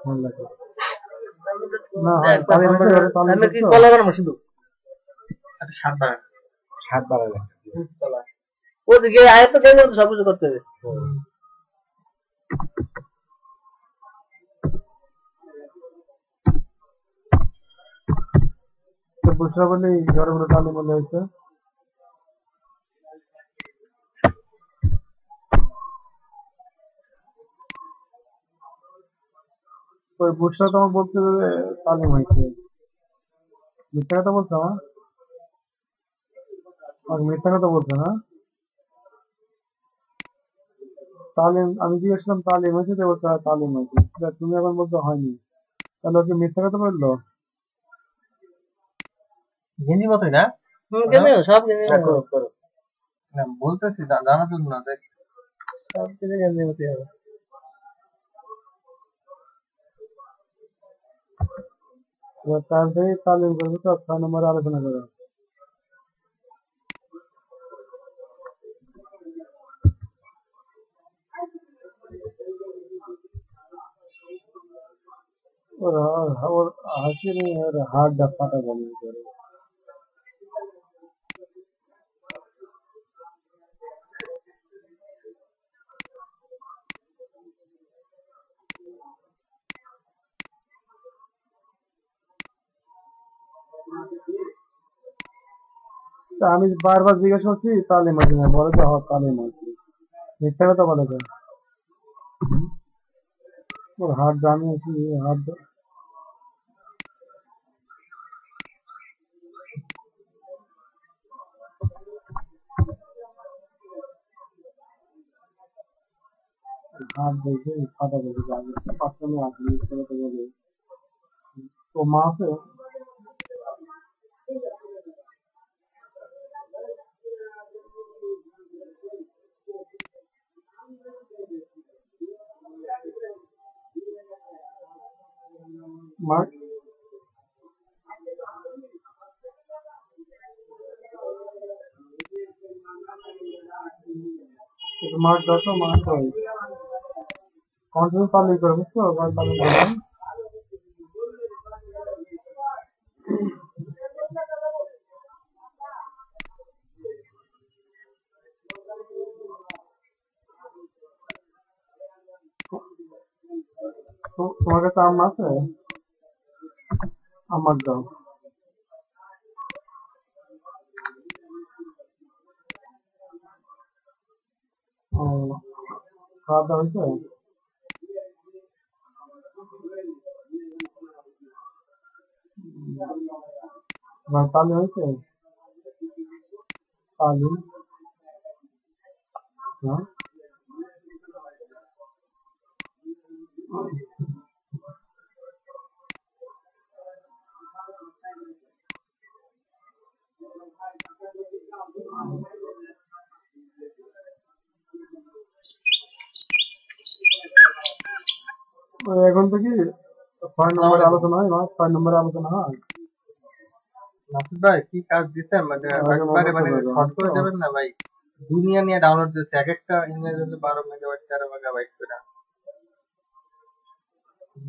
ভালো লাগে না হয় তালিম হয়েছে তালিম আমি কি করছো কলা বানাবো শুধু একটা সাত বানাবো সাত বাড়ালে কলা ওদিকে আয়ত্ত কেমন সবকিছু করতে হবে তো বুঝরা বলে ঘরে ঘরে তালিম বলে হয়েছে ওই বুঝরা তোমার বলছে যে তালিম হয়েছে মিথ্যা কথা বলছো আমাকে মিথ্যা কথা বলছো না তালিম আমি জিজ্ঞেসলাম তালিম হয়েছে তো বলছে তালিম হয়েছে তুমি এখন বলছো হয়নি তাহলে ওকে মিথ্যা কথা বললো হিন্দি মতোই না কেন সব কিছু করো করো না, বলতেছি জানার জন্য না দেখ সব কিছু কেন্দ্রের মতো হবে এবার তার থেকে তালিম করবো তো 6 নম্বরে আলোচনা করো ওর হাসি নেই ওর হাত ডাক ফাটা বন্ধ করে তা আমি বারবার জিজ্ঞেস করছি তালিম হয়েছে না বলে যে তালিম হয়েছে মিথ্যা কথা বলে কেন ওর হাত জানিয়েছি হাত হাত দেখে ফাটা বলে যাবে পাঁচটা মেয়ে হাত নিয়ে করে তো বলে তো মা আছে মা মার যত মা তো কন্টিনিউ তালিম করে বুঝছো তালিম করে তোমার কাছে আম আছে আমার দাও ও খাওয়া দাওয়া হয়েছে তালিম হয়েছে তালিম হ্যাঁ এখন তো কি 6 নম্বরে আলোচনা হয় না 6 নম্বরে আলোচনা হয় নাসির ভাই কি কাজ দিচ্ছেন মানে একবারে মানে শর্ট করে দেবেন না ভাই দুনিয়া নিয়ে ডাউনলোড দিচ্ছে এক একটা ইমেজ হচ্ছে 12 মেগাবাইট 13 মেগাবাইট করে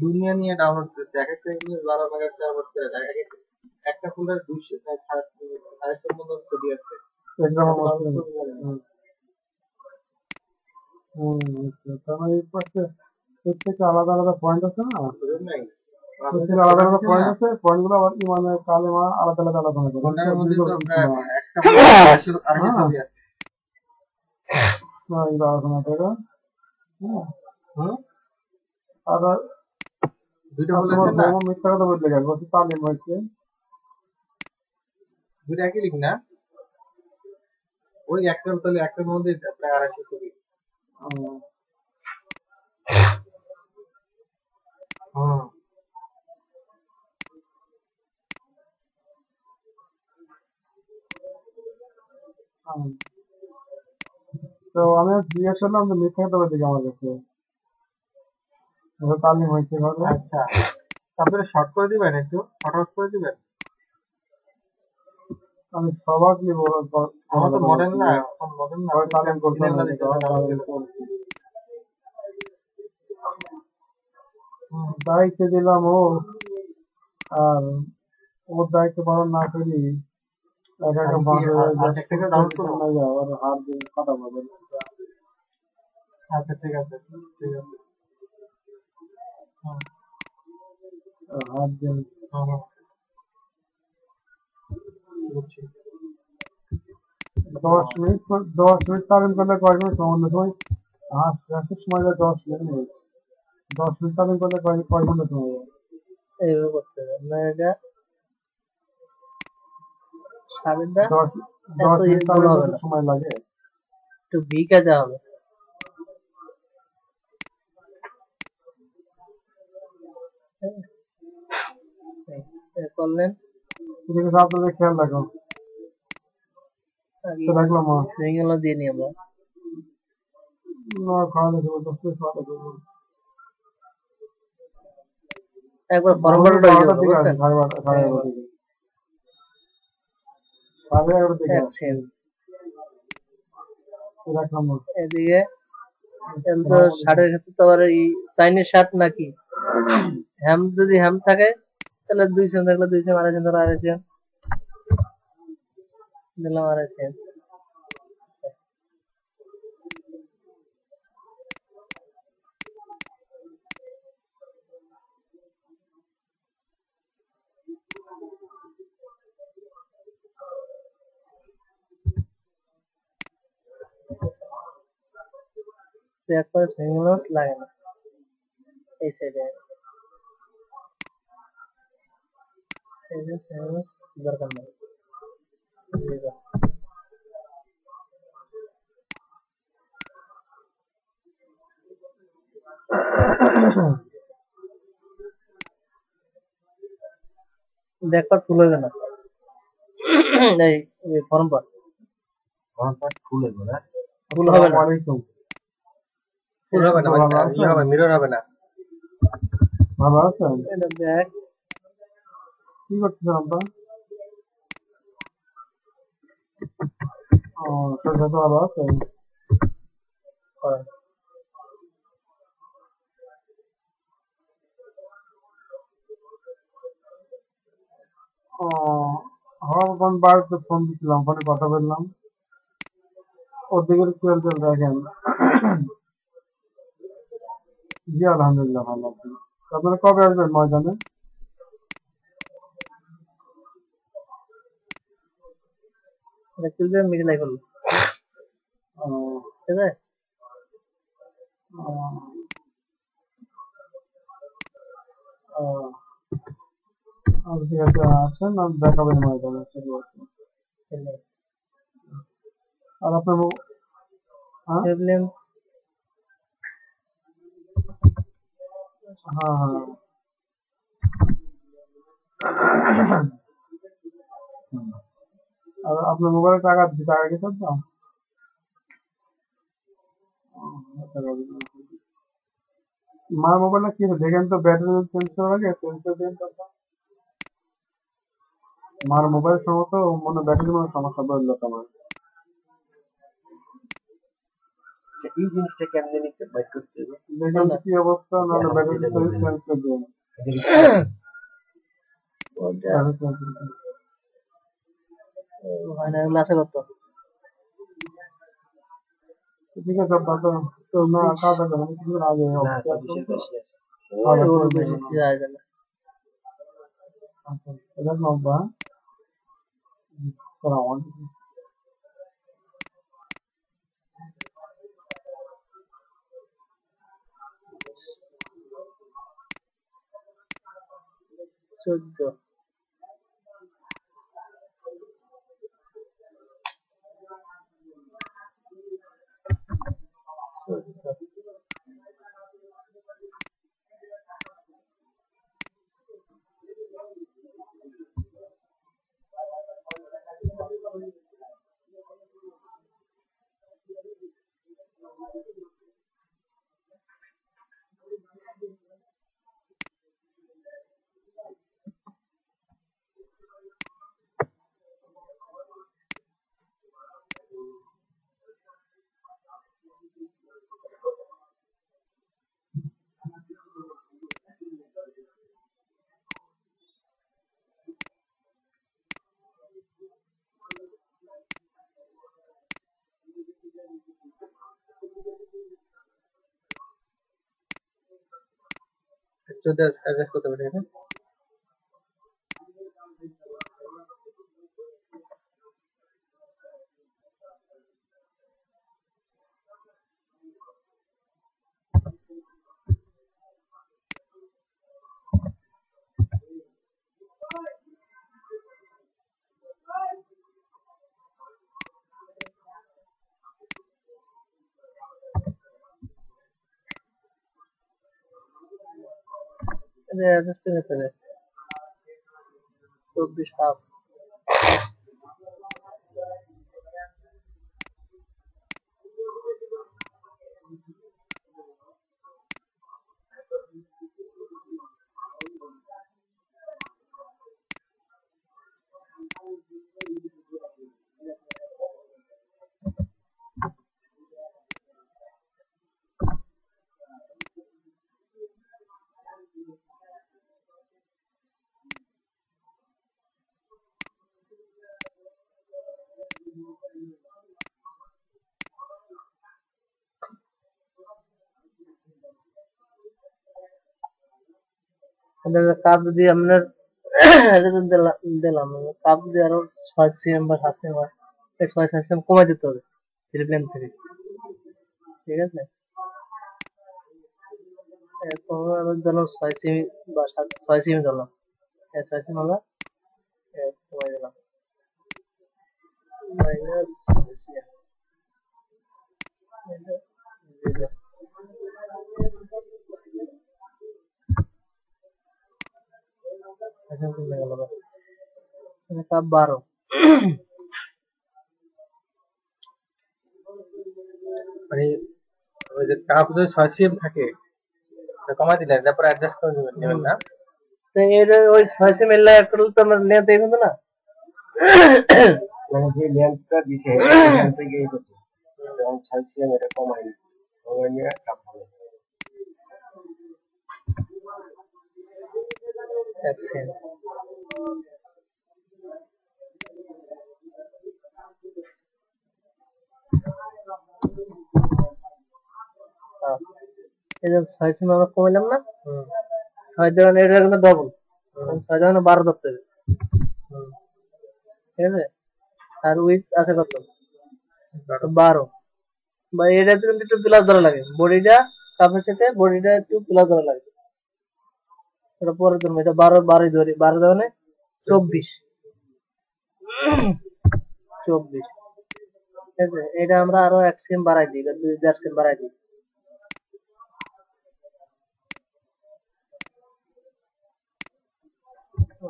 দুনিয়া নিয়ে ডাউনলোড দিচ্ছে এক একটা ইমেজ 12 মেগাবাইট 13 মেগাবাইট করে একটা ফুলের 200 মতো ছবি আছে প্রত্যেকটা আলাদা আলাদা পয়েন্ট আছে না নাই প্রত্যেকটা আলাদা আলাদা পয়েন্ট আছে পয়েন্ট গুলো আবার ইমানে কালেমা আলাদা আলাদা আলাদা হবে ওটার মধ্যে তো একটা আরেকটা ছবি আছে আলোচনা করে আর দুইটা বলে তোমার না বৌমা মিথ্যা কথা বলতে গেল বলছে তালিম হয়েছে দুইটা একই লিখ না ওই একটার তাহলে একটার মধ্যে প্রায় 250 ছবি তো আমি জিজ্ঞেস করলাম যে মিথ্যা কথা বলতে আমার কাছে তালিম হয়েছে ভাবে আচ্ছা তারপরে শর্ট করে দিবেন একটু ফটাফট করে দিবেন আমি সবাক নিব আমার তো মডেল না এখন মডেল না তালিম করতে দায়িত্ব দিলাম ও, আর ওর দায়িত্ব পালন না করি একা একা আমি কি বাঁধ হয়ে আর্টেক থেকে ডাউনলোড করবো? যায় আর হার দিয়ে কথা বলে আচ্ছা ঠিক আছে, ঠিক আছে। হুম, হার দিয়ে হুম, হুম, বুঝছি। 10 মিনিট তালিম করলে কয় মিনিট অন্য সময় হাঁটার সময় যায় 10 মিনিট, 10 মিনিট তালিম করলে কয় ঘন্টা সময় যায়? এইভাবে করতে হবে না, এটা সাবিনটা দশ এত 10 মিনিট ভুল তালিম হবে করতে না, সময় লাগে? একটু ভিকা দেওয়া হবে। করলেন ঠিক আছে, আপনাদের খেয়াল রাখো। আগে তো রাখলাম সিঙ্গেল দিয়ে নিই আমরা। খাওয়া দেখবো 10 মিনিট খাওয়া দেখবো। একবার ফর্ম ভরাটা হয়ে যাবে দিকে আছে বুঝছেন। 11:30 দিকে, 11:30 দিকে এক আছে। সেকেন্ড রাখলাম। এদিকে এখন তো শার্টের ক্ষেত্রে তো আবার এই চাইনিজ শার্ট নাকি হ্যাম, যদি হ্যাম থাকে তাহলে 200 থাকলে 200, 250 ধরো 250 দিলাম, 250। একবার সিঙ্গেল লাগে না এই সাইডে, এই যে সিঙ্গেল দরকার নেই। দেখবার ফুল হবে না এই ফর্ম পার ফুল হইবো না? ফুল হবে না, ফুল হবে না মানে ইয়ে হবে, মিরর হবে না। ভালো আছেন? এটা দেখ। কি করতেছেন আপনারা? শরীর স্বাস্থ্য ভালো আছে? আমি বাড়িতে ফোন দিছিলাম, ফোনে কথা বললাম, ওর দিকে খেয়াল করে দেখেন। জি আলহামদুলিল্লাহ ভালো আছি। আপনারা কবে আসবেন ময়দানে? মিডিল করলো ঠিক আছে। ঠিক আছে, আসেন, আমি দেখাবেন ময়দানে। আর আপনার হ্যাঁ হ্যাঁ হ্যাঁ। আর আপনার মোবাইলে টাকা গেছে তো? মার মোবাইলটা কি দেখেন তো, ব্যাটারি চেঞ্জ করা লাগে, চেঞ্জ করে দেন তো। মার মোবাইল সমস্যা, মনে ব্যাটারি মনে সমস্যা বললো তোমার। এই জিনিসটা কেমনে নিতে বাইর করতে হবে? দেখেন কি অবস্থা, নাহলে ব্যাটারি চেঞ্জ করে দেন। হয় না, এগুলো আছে কত? ঠিক আছে, না কাটা যাবে না, কিছুদিন আগে ওর বেশি যায় না। এটা লম্বা করা চোদ্দ যদি অ্যাডজাস্ট করতে পারি, হ্যাঁ? এটা অ্যাডজাস্ট করে নিতে হবে 24 হাফ। কাপ যদি আপনার এটা তো দিলাম কাপ যদি আরো 6 সিএম বা 7 সিএম হয়, 6-7 সিএম কমাই দিতে হবে প্লেন থেকে, ঠিক আছে? এখন আমি দিলাম 6 সিএম বা 6 সিএম দিলাম, 6 সিএম আমরা কমাই দিলাম মাইনাস 6 সিএম, এখন কমে গেল কাপ 12। মানে ওই যে কাপ যদি 6 সিএম থাকে, কমাই দিলেন, তারপরে অ্যাডজাস্ট করে নেবেন না? তো এর ওই 6 সিএম এর লাগে করলে তো আমার লেন্থ এই হবে না। মানে যে লেন্থটা দিছে সেখান থেকে এই করতে এবং 6 সিএম এটা কমাই নিয়ে কাপ হবে। 1 সিএম এই যে 6 সিএম আমরা কমাইলাম না, 6 দেওয়া এটা কিন্তু ডবল, 6 দেওয়া 12 ধরতে হবে, ঠিক আছে? আর উইথ আছে কত? 12। বা এটা কিন্তু একটু প্লাস ধরা লাগে, বডিটা কাপের সাথে বডিটা একটু প্লাস ধরা লাগে। এটা পরে ধরবো, এটা 12 ধরি, 12 দেওয়া 24, 24, ঠিক আছে? এটা আমরা আরো 1 সিএম বাড়াই দিই, 2.5 সিএম বাড়াই দিই।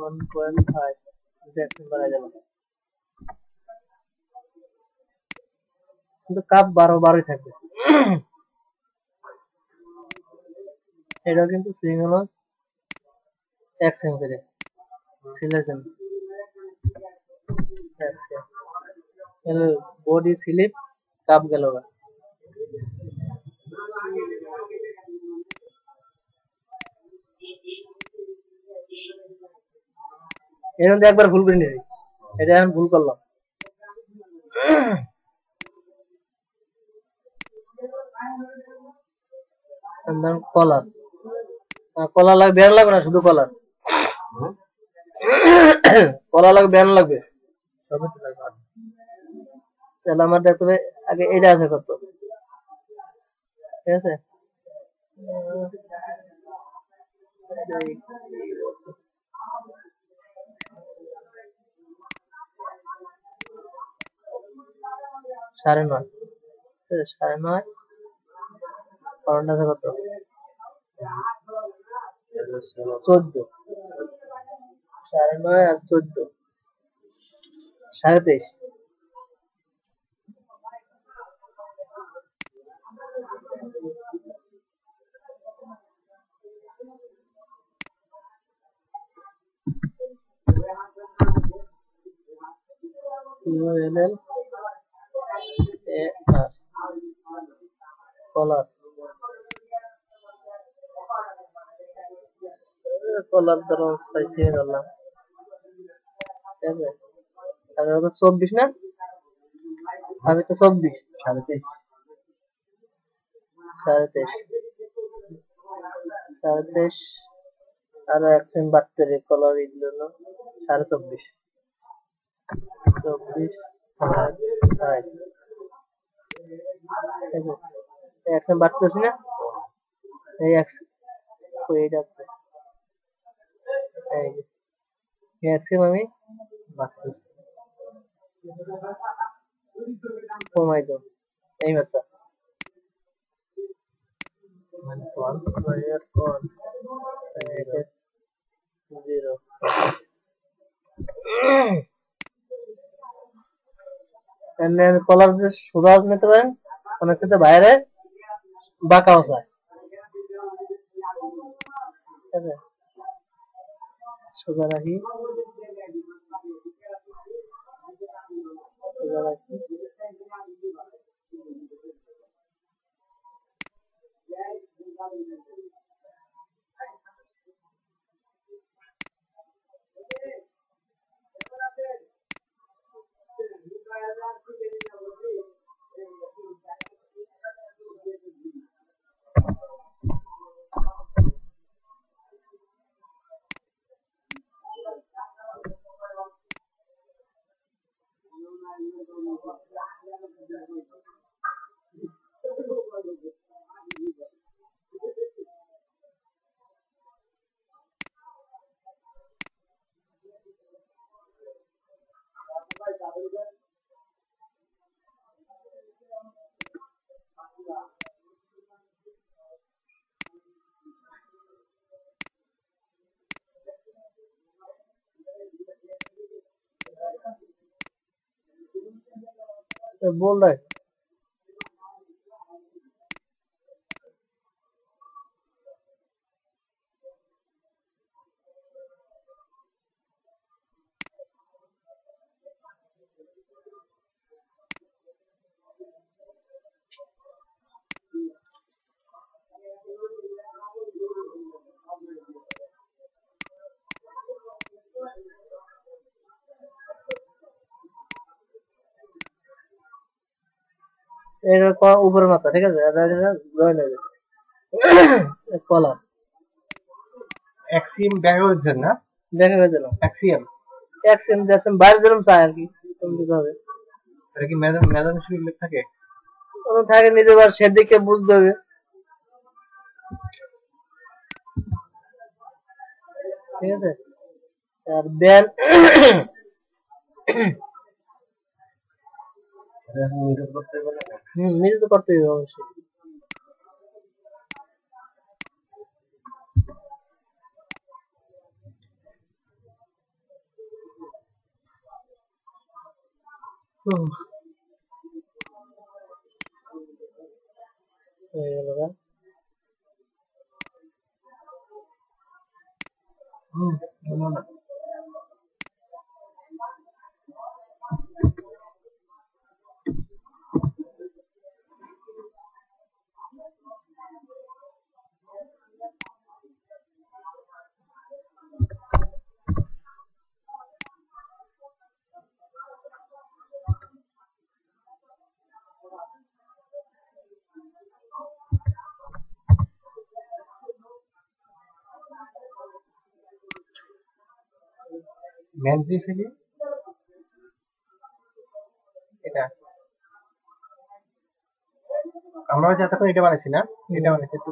1.5 বাড়াই দিলাম, কিন্তু কাপ 12 থাকবে। এটা কিন্তু সুইং হলো 1 সিএম করে সিলের জন্য, 1 সিএম বডি স্লিপ কাপ গেল। এর মধ্যে একবার ভুল করে নিয়েছি, এটা এখন ভুল করলাম। কলার, কলার লাগবে, বের লাগবে না, শুধু কলার। কলার লাগবে, বের লাগবে। তাহলে আমার দেখতে হবে আগে এটা আছে কত, ঠিক আছে? সাড়ে 9, 9.5 কারণ আছে কত? 14, 9.5 আর 14, 23.5। ULL AR কলার, কলার ধরো 6 সিএম ধরলাম, ঠিক আছে? আর 24 না, আমি তো 24, 23.5, 23.5, 23.5 আরো 1 সেম বাড়তে রে কলার এগুলো 24.5 24 28 এক সেম বাড়তেছি না এই এক এইটা এই যে এক সেম আমি বাড়তেছি কমাই দাও এই মাত্রা -1 -1 0 এন্ড কলার যে সোজা নিতে পারেন অনেক ক্ষেত্রে বাইরে বাঁকাও যায় ঠিক আছে সোজা রাখি সোজা রাখি बोल रहा है এর উপরে মাথা ঠিক আছে জয়েন হয়ে গেছে কলার এক্সিএম দেখা হয়েছে না দেখা গেছে না এক্সিএম এক্সএম দেখছেন বাইরে যেরকম চাই আর কি এরকম দিতে হবে এটা কি মেজারেশন উল্লেখ থাকে ওখানে থাকে নিজের সেদিকে বুঝতে হবে ঠিক আছে আর দেন নিজে তো করতে হবে অবশ্যই হয়ে গেল না মেন জিনিস কি এটা আমরা যতক্ষণ এটা বানাইছি না এটা বানাইছি একটু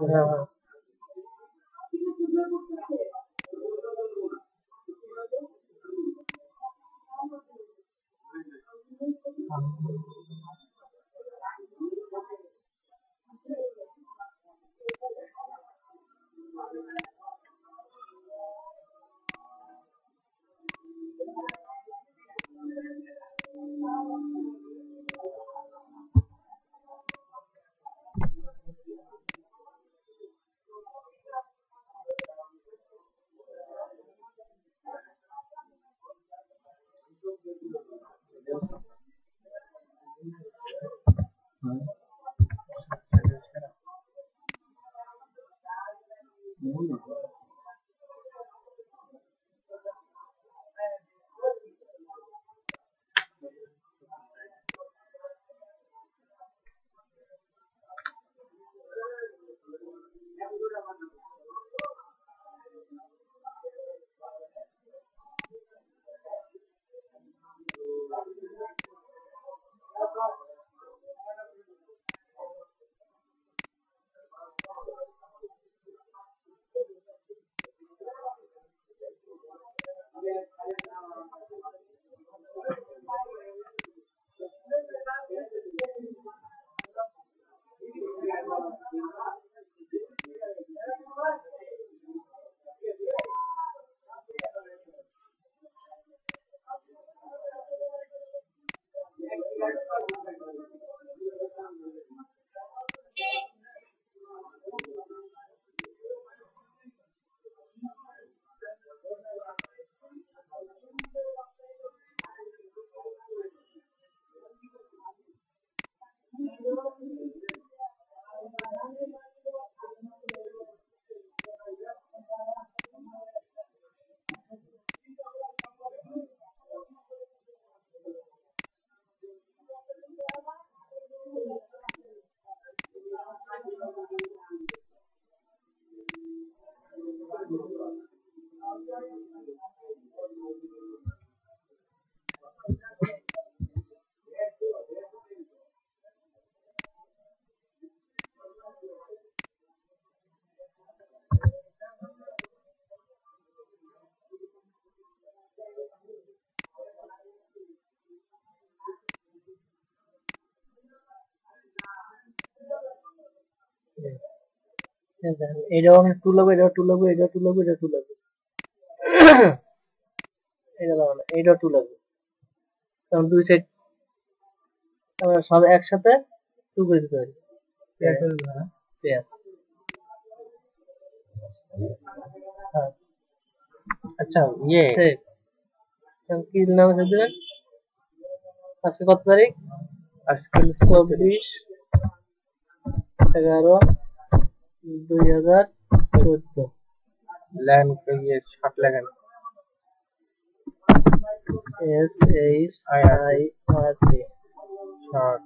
এটাও আমি টু লাগবে, এটা টু লাগবে, এটা টু লাগবে, এটা টু লাগবে। এটা লাগবে না, এইটাও টু লাগবে। তখন দুই সাইড আমরা সব একসাথে টু করে দিতে পারি। পেয়ার। হ্যাঁ, আচ্ছা ইয়ে সেভ। এখন কি নামে সেভ দিবেন? আজকে কত তারিখ? আজকে 24/11/2014। ল্যান্ড ইয়ে শর্ট লাগান SHIRT শর্ট।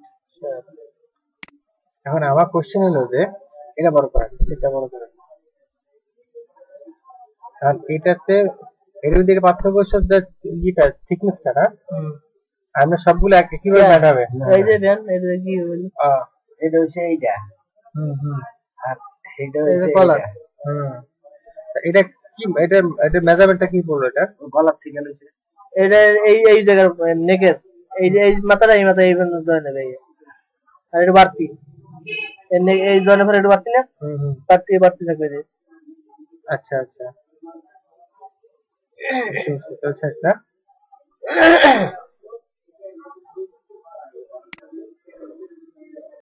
এখন আমার কোশ্চেন হলো যে এটা বড় করেন, এটা বড় করেন, কারণ এটাতে এর ভিতরে পার্থক্য হচ্ছে যে ইটা থিকনেসটা না, আমরা সবগুলো কিভাবে দেখাবে? এই যে দেন, এটা কি হলো? এটা হচ্ছে এইটা, হুম আর এটা এই যে হচ্ছে কলার। এইটা। তা এটা কি, এটা মেজারমেন্টটা কি পড়লো এটা? গলার থেকে লইছে। এটা এই জায়গার নেকের এই মাথাটা, এই মাথা এই পর্যন্ত ধরে নেবে। আর এটা বাড়তি, এই জয়েন্টের পরে এটা বাড়তি না, বাড়তি থাকবে যে। আচ্ছা আচ্ছা, বুঝতে পারছি না।